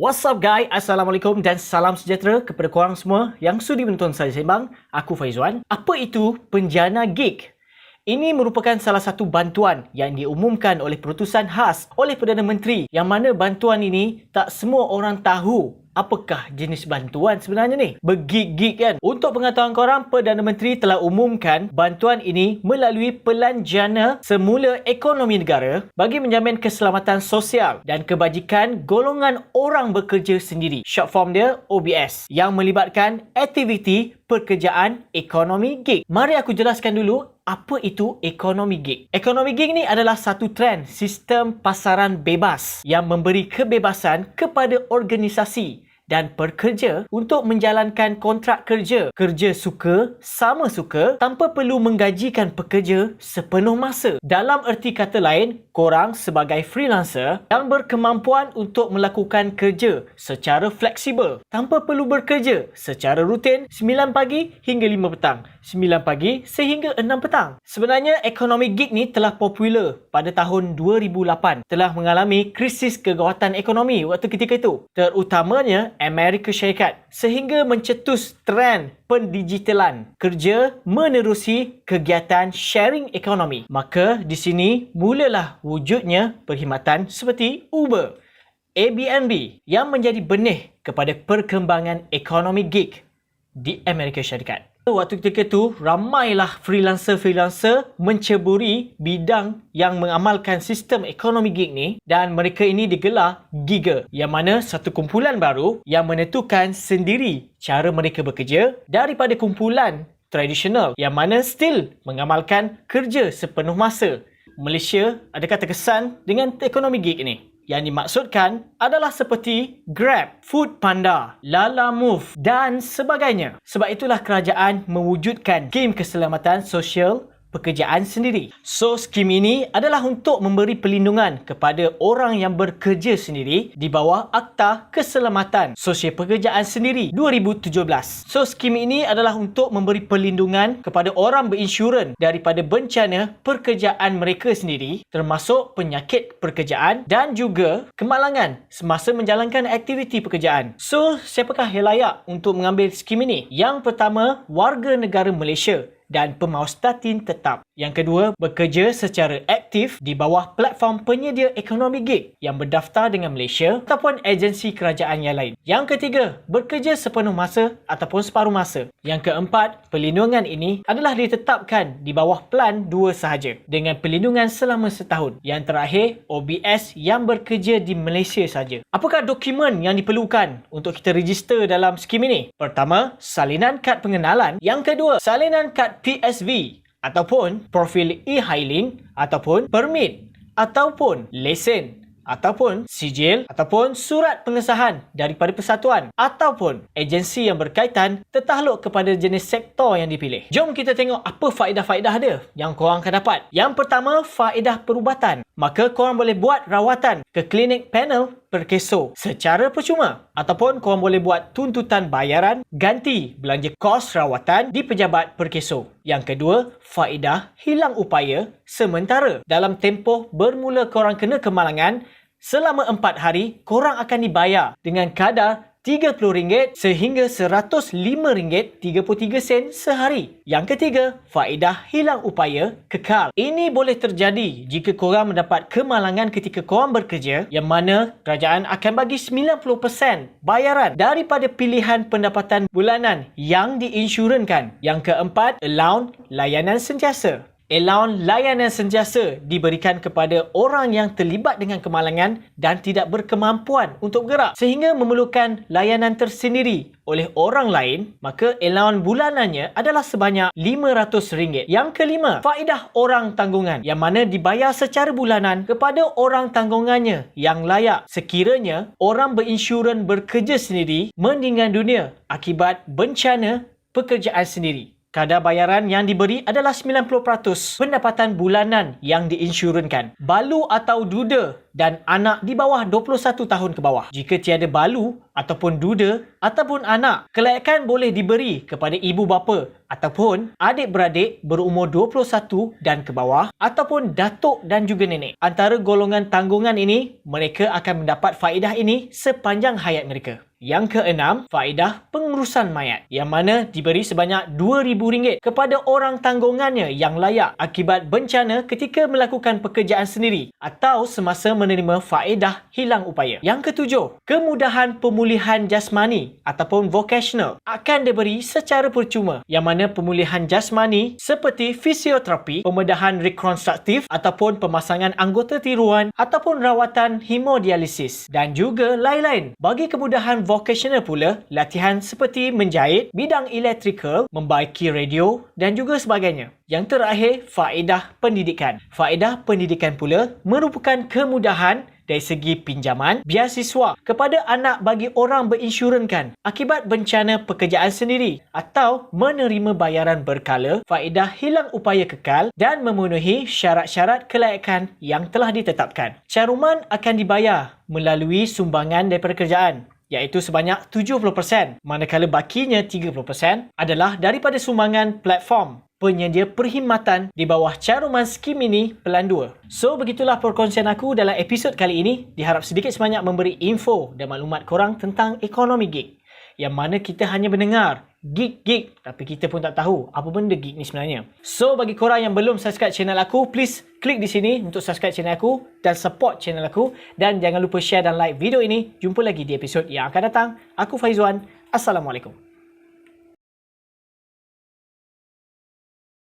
What's up guys? Assalamualaikum dan salam sejahtera kepada korang semua yang sudi menonton saya sembang. Aku Faizwan. Apa itu penjana gig? Ini merupakan salah satu bantuan yang diumumkan oleh perutusan khas oleh Perdana Menteri, yang mana bantuan ini tak semua orang tahu apakah jenis bantuan sebenarnya ni. Bergig-gig kan. Untuk pengetahuan korang, Perdana Menteri telah umumkan bantuan ini melalui Pelan Jana Semula Ekonomi Negara bagi menjamin keselamatan sosial dan kebajikan golongan orang bekerja sendiri. Short form dia OBS, yang melibatkan aktiviti pekerjaan ekonomi gig. Mari aku jelaskan dulu apa itu ekonomi gig. Ekonomi gig ni adalah satu trend sistem pasaran bebas yang memberi kebebasan kepada organisasi dan pekerja untuk menjalankan kontrak kerja. Kerja suka, sama suka, tanpa perlu menggajikan pekerja sepenuh masa. Dalam erti kata lain, korang sebagai freelancer yang berkemampuan untuk melakukan kerja secara fleksibel tanpa perlu bekerja secara rutin 9 pagi hingga 5 petang, 9 pagi sehingga 6 petang. Sebenarnya ekonomi gig ni telah popular pada tahun 2008, telah mengalami krisis kekuatan ekonomi waktu ketika itu, terutamanya Amerika Syarikat, sehingga mencetus trend pendigitalan kerja menerusi kegiatan sharing ekonomi. Maka di sini mulalah wujudnya perkhidmatan seperti Uber, Airbnb yang menjadi benih kepada perkembangan ekonomi gig di Amerika Syarikat. Waktu ketika itu, ramailah freelancer-freelancer menceburi bidang yang mengamalkan sistem ekonomi gig ni, dan mereka ini digelar Giga, yang mana satu kumpulan baru yang menentukan sendiri cara mereka bekerja daripada kumpulan tradisional yang mana still mengamalkan kerja sepenuh masa. Malaysia adakah terkesan dengan ekonomi gig ni? Yang dimaksudkan adalah seperti Grab, Foodpanda, Lalamove dan sebagainya. Sebab itulah kerajaan mewujudkan skim keselamatan sosial pekerjaan sendiri. So, skim ini adalah untuk memberi perlindungan kepada orang yang bekerja sendiri di bawah Akta Keselamatan Sosial Pekerjaan Sendiri 2017. So, skim ini adalah untuk memberi perlindungan kepada orang berinsurans daripada bencana pekerjaan mereka sendiri, termasuk penyakit pekerjaan dan juga kemalangan semasa menjalankan aktiviti pekerjaan. So, siapakah yang layak untuk mengambil skim ini? Yang pertama, warga negara Malaysia dan pemahu statin tetap. Yang kedua, bekerja secara aktif di bawah platform penyedia ekonomi gig yang berdaftar dengan Malaysia ataupun agensi kerajaan yang lain. Yang ketiga, bekerja sepenuh masa ataupun separuh masa. Yang keempat, perlindungan ini adalah ditetapkan di bawah Plan 2 sahaja dengan perlindungan selama setahun. Yang terakhir, OBS yang bekerja di Malaysia saja. Apakah dokumen yang diperlukan untuk kita register dalam skim ini? Pertama, salinan kad pengenalan. Yang kedua, salinan kad PSV ataupun profil e-hailing ataupun permit ataupun lesen ataupun sijil ataupun surat pengesahan daripada persatuan ataupun agensi yang berkaitan tertakluk kepada jenis sektor yang dipilih. Jom kita tengok apa faedah-faedah dia yang korang akan dapat. Yang pertama, faedah perubatan. Maka korang boleh buat rawatan ke klinik panel perkeso secara percuma, ataupun korang boleh buat tuntutan bayaran ganti belanja kos rawatan di pejabat perkeso. Yang kedua, faedah hilang upaya sementara. Dalam tempoh bermula korang kena kemalangan, selama 4 hari korang akan dibayar dengan kadar RM30 sehingga RM105.33 sehari. Yang ketiga, faedah hilang upaya kekal. Ini boleh terjadi jika korang mendapat kemalangan ketika korang bekerja, yang mana kerajaan akan bagi 90% bayaran daripada pilihan pendapatan bulanan yang diinsurankan. Yang keempat, allowance layanan sentiasa. Allowance layanan sentiasa diberikan kepada orang yang terlibat dengan kemalangan dan tidak berkemampuan untuk bergerak sehingga memerlukan layanan tersendiri oleh orang lain, maka allowance bulanannya adalah sebanyak RM500. Yang kelima, faedah orang tanggungan, yang mana dibayar secara bulanan kepada orang tanggungannya yang layak sekiranya orang berinsurans bekerja sendiri meninggal dunia akibat bencana pekerjaan sendiri. Kadar bayaran yang diberi adalah 90% pendapatan bulanan yang diinsyurankan. Balu atau duda dan anak di bawah 21 tahun ke bawah. Jika tiada balu ataupun duda ataupun anak, kelayakan boleh diberi kepada ibu bapa ataupun adik-beradik berumur 21 dan ke bawah ataupun datuk dan juga nenek. Antara golongan tanggungan ini, mereka akan mendapat faedah ini sepanjang hayat mereka. Yang keenam, faedah pengurusan mayat yang mana diberi sebanyak RM2,000 kepada orang tanggungannya yang layak akibat bencana ketika melakukan pekerjaan sendiri atau semasa menerima faedah hilang upaya. Yang ketujuh, kemudahan pemulihan jasmani ataupun vocational akan diberi secara percuma yang mana pemulihan jasmani seperti fisioterapi, pembedahan rekonstruktif ataupun pemasangan anggota tiruan ataupun rawatan hemodialisis dan juga lain-lain. Bagi kemudahan vocational pula, latihan seperti menjahit, bidang elektrikal, membaiki radio dan juga sebagainya. Yang terakhir, faedah pendidikan. Faedah pendidikan pula merupakan kemudahan dari segi pinjaman beasiswa kepada anak bagi orang berinsyurankan akibat bencana pekerjaan sendiri atau menerima bayaran berkala, faedah hilang upaya kekal dan memenuhi syarat-syarat kelayakan yang telah ditetapkan. Caruman akan dibayar melalui sumbangan daripada kerajaan, iaitu sebanyak 70%, manakala bakinya 30% adalah daripada sumbangan platform penyedia perkhidmatan di bawah caruman skim ini Pelan 2. So, begitulah perkongsian aku dalam episod kali ini. Diharap sedikit sebanyak memberi info dan maklumat korang tentang ekonomi gig, yang mana kita hanya mendengar gig, tapi kita pun tak tahu apa benda gig ni sebenarnya. So, bagi korang yang belum subscribe channel aku, please klik di sini untuk subscribe channel aku dan support channel aku. Dan jangan lupa share dan like video ini. Jumpa lagi di episod yang akan datang. Aku Faizwan. Assalamualaikum.